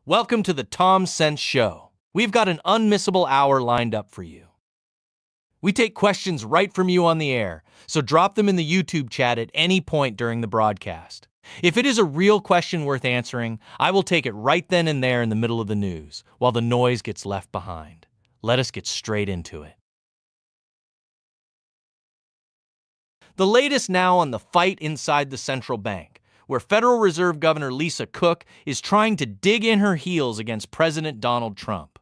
Welcome to the Tom Sense Show. We've got an unmissable hour lined up for you. We take questions right from you on the air, so drop them in the YouTube chat at any point during the broadcast. If it is a real question worth answering, I will take it right then and there in the middle of the news, while the noise gets left behind. Let us get straight into it. The latest now on the fight inside the central bank, where Federal Reserve Governor Lisa Cook is trying to dig in her heels against President Donald Trump.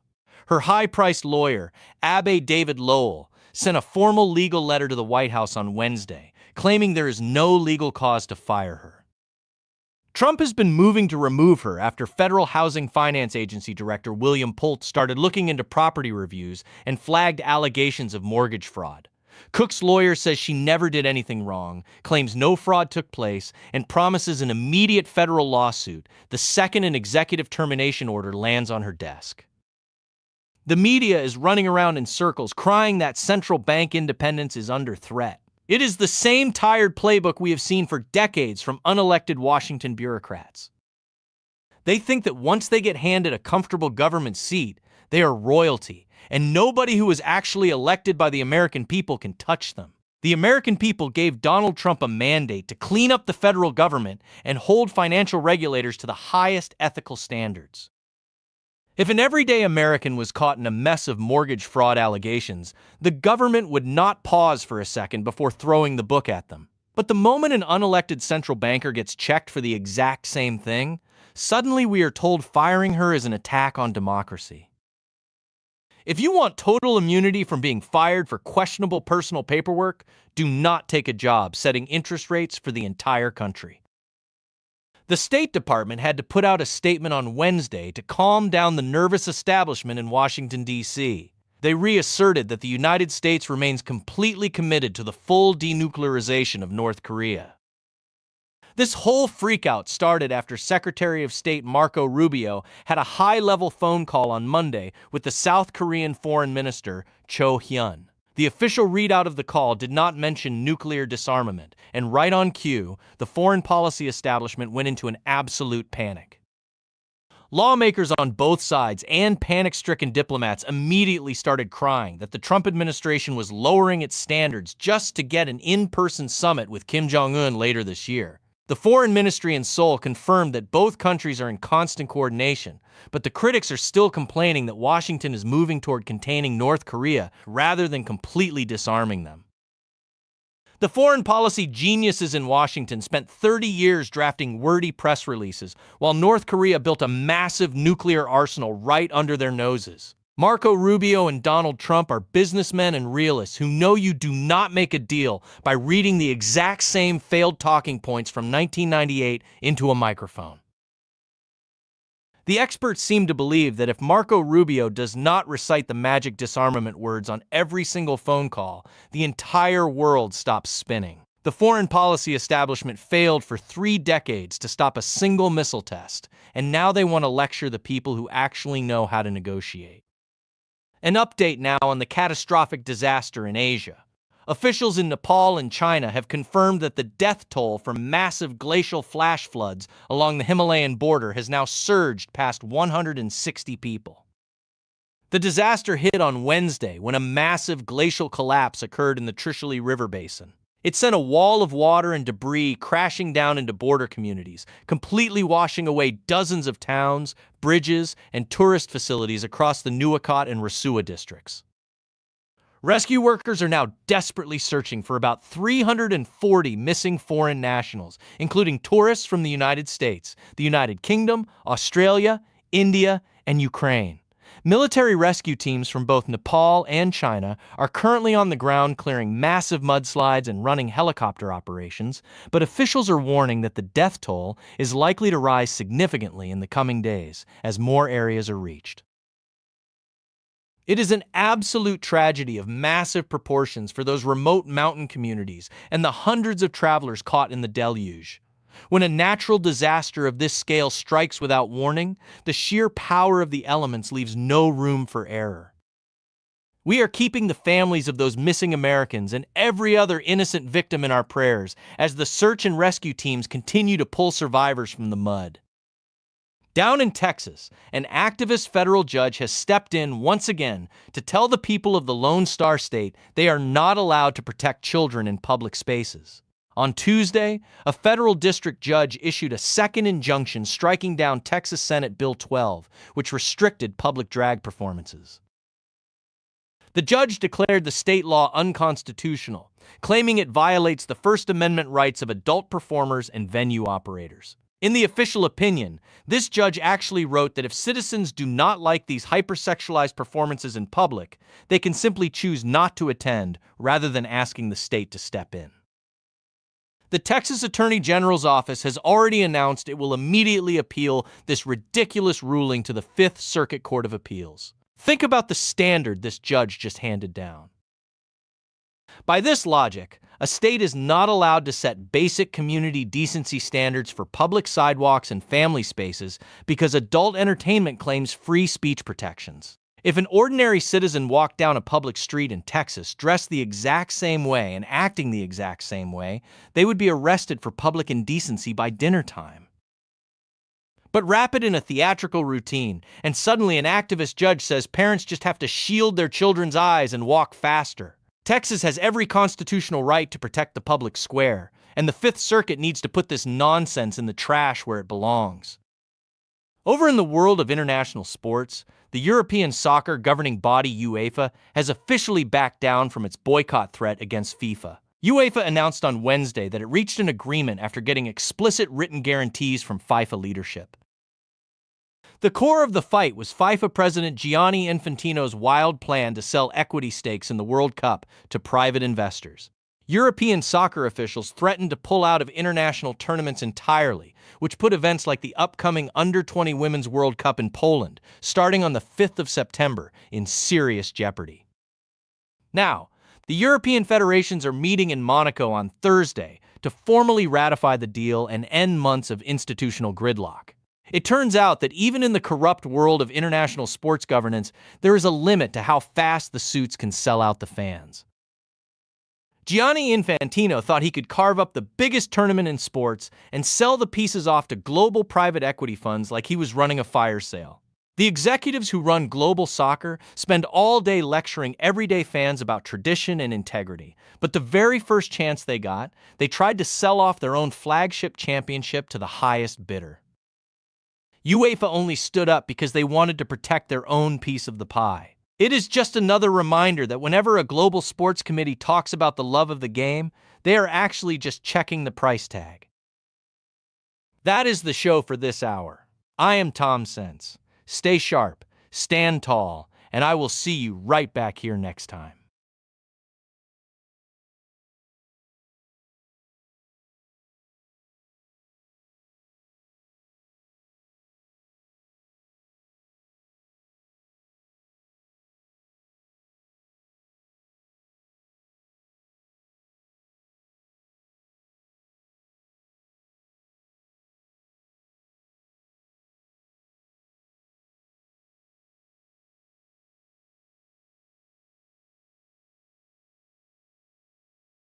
Her high-priced lawyer, Abbe David Lowell, sent a formal legal letter to the White House on Wednesday, claiming there is no legal cause to fire her. Trump has been moving to remove her after Federal Housing Finance Agency Director William Poult started looking into property reviews and flagged allegations of mortgage fraud. Cook's lawyer says she never did anything wrong, claims no fraud took place, and promises an immediate federal lawsuit the second an executive termination order lands on her desk. The media is running around in circles crying that central bank independence is under threat. It is the same tired playbook we have seen for decades from unelected Washington bureaucrats. They think that once they get handed a comfortable government seat, they are royalty, and nobody who is actually elected by the American people can touch them. The American people gave Donald Trump a mandate to clean up the federal government and hold financial regulators to the highest ethical standards. If an everyday American was caught in a mess of mortgage fraud allegations, the government would not pause for a second before throwing the book at them. But the moment an unelected central banker gets checked for the exact same thing, suddenly we are told firing her is an attack on democracy. If you want total immunity from being fired for questionable personal paperwork, do not take a job setting interest rates for the entire country. The State Department had to put out a statement on Wednesday to calm down the nervous establishment in Washington, D.C. They reasserted that the United States remains completely committed to the full denuclearization of North Korea. This whole freakout started after Secretary of State Marco Rubio had a high-level phone call on Monday with the South Korean Foreign Minister Cho Hyun. The official readout of the call did not mention nuclear disarmament, and right on cue, the foreign policy establishment went into an absolute panic. Lawmakers on both sides and panic-stricken diplomats immediately started crying that the Trump administration was lowering its standards just to get an in-person summit with Kim Jong-un later this year. The foreign ministry in Seoul confirmed that both countries are in constant coordination, but the critics are still complaining that Washington is moving toward containing North Korea rather than completely disarming them. The foreign policy geniuses in Washington spent 30 years drafting wordy press releases, while North Korea built a massive nuclear arsenal right under their noses. Marco Rubio and Donald Trump are businessmen and realists who know you do not make a deal by reading the exact same failed talking points from 1998 into a microphone. The experts seem to believe that if Marco Rubio does not recite the magic disarmament words on every single phone call, the entire world stops spinning. The foreign policy establishment failed for 3 decades to stop a single missile test, and now they want to lecture the people who actually know how to negotiate. An update now on the catastrophic disaster in Asia. Officials in Nepal and China have confirmed that the death toll from massive glacial flash floods along the Himalayan border has now surged past 160 people. The disaster hit on Wednesday when a massive glacial collapse occurred in the Trishuli River basin. It sent a wall of water and debris crashing down into border communities, completely washing away dozens of towns, bridges, and tourist facilities across the Nuwakot and Rasuwa districts. Rescue workers are now desperately searching for about 340 missing foreign nationals, including tourists from the United States, the United Kingdom, Australia, India, and Ukraine. Military rescue teams from both Nepal and China are currently on the ground clearing massive mudslides and running helicopter operations, but officials are warning that the death toll is likely to rise significantly in the coming days as more areas are reached. It is an absolute tragedy of massive proportions for those remote mountain communities and the hundreds of travelers caught in the deluge. When a natural disaster of this scale strikes without warning, the sheer power of the elements leaves no room for error. We are keeping the families of those missing Americans and every other innocent victim in our prayers as the search and rescue teams continue to pull survivors from the mud. Down in Texas, an activist federal judge has stepped in once again to tell the people of the Lone Star State they are not allowed to protect children in public spaces. On Tuesday, a federal district judge issued a second injunction striking down Texas Senate Bill 12, which restricted public drag performances. The judge declared the state law unconstitutional, claiming it violates the First Amendment rights of adult performers and venue operators. In the official opinion, this judge actually wrote that if citizens do not like these hypersexualized performances in public, they can simply choose not to attend rather than asking the state to step in. The Texas Attorney General's office has already announced it will immediately appeal this ridiculous ruling to the Fifth Circuit Court of Appeals. Think about the standard this judge just handed down. By this logic, a state is not allowed to set basic community decency standards for public sidewalks and family spaces because adult entertainment claims free speech protections. If an ordinary citizen walked down a public street in Texas dressed the exact same way and acting the exact same way, they would be arrested for public indecency by dinner time. But wrap it in a theatrical routine, and suddenly an activist judge says parents just have to shield their children's eyes and walk faster. Texas has every constitutional right to protect the public square, and the Fifth Circuit needs to put this nonsense in the trash where it belongs. Over in the world of international sports, the European soccer governing body UEFA has officially backed down from its boycott threat against FIFA. UEFA announced on Wednesday that it reached an agreement after getting explicit written guarantees from FIFA leadership. The core of the fight was FIFA President Gianni Infantino's wild plan to sell equity stakes in the World Cup to private investors. European soccer officials threatened to pull out of international tournaments entirely, which put events like the upcoming Under-20 Women's World Cup in Poland, starting on the 5th of September, in serious jeopardy. Now, the European federations are meeting in Monaco on Thursday to formally ratify the deal and end months of institutional gridlock. It turns out that even in the corrupt world of international sports governance, there is a limit to how fast the suits can sell out the fans. Gianni Infantino thought he could carve up the biggest tournament in sports and sell the pieces off to global private equity funds like he was running a fire sale. The executives who run global soccer spend all day lecturing everyday fans about tradition and integrity, but the very first chance they got, they tried to sell off their own flagship championship to the highest bidder. UEFA only stood up because they wanted to protect their own piece of the pie. It is just another reminder that whenever a global sports committee talks about the love of the game, they are actually just checking the price tag. That is the show for this hour. I am Tom Sense. Stay sharp, stand tall, and I will see you right back here next time.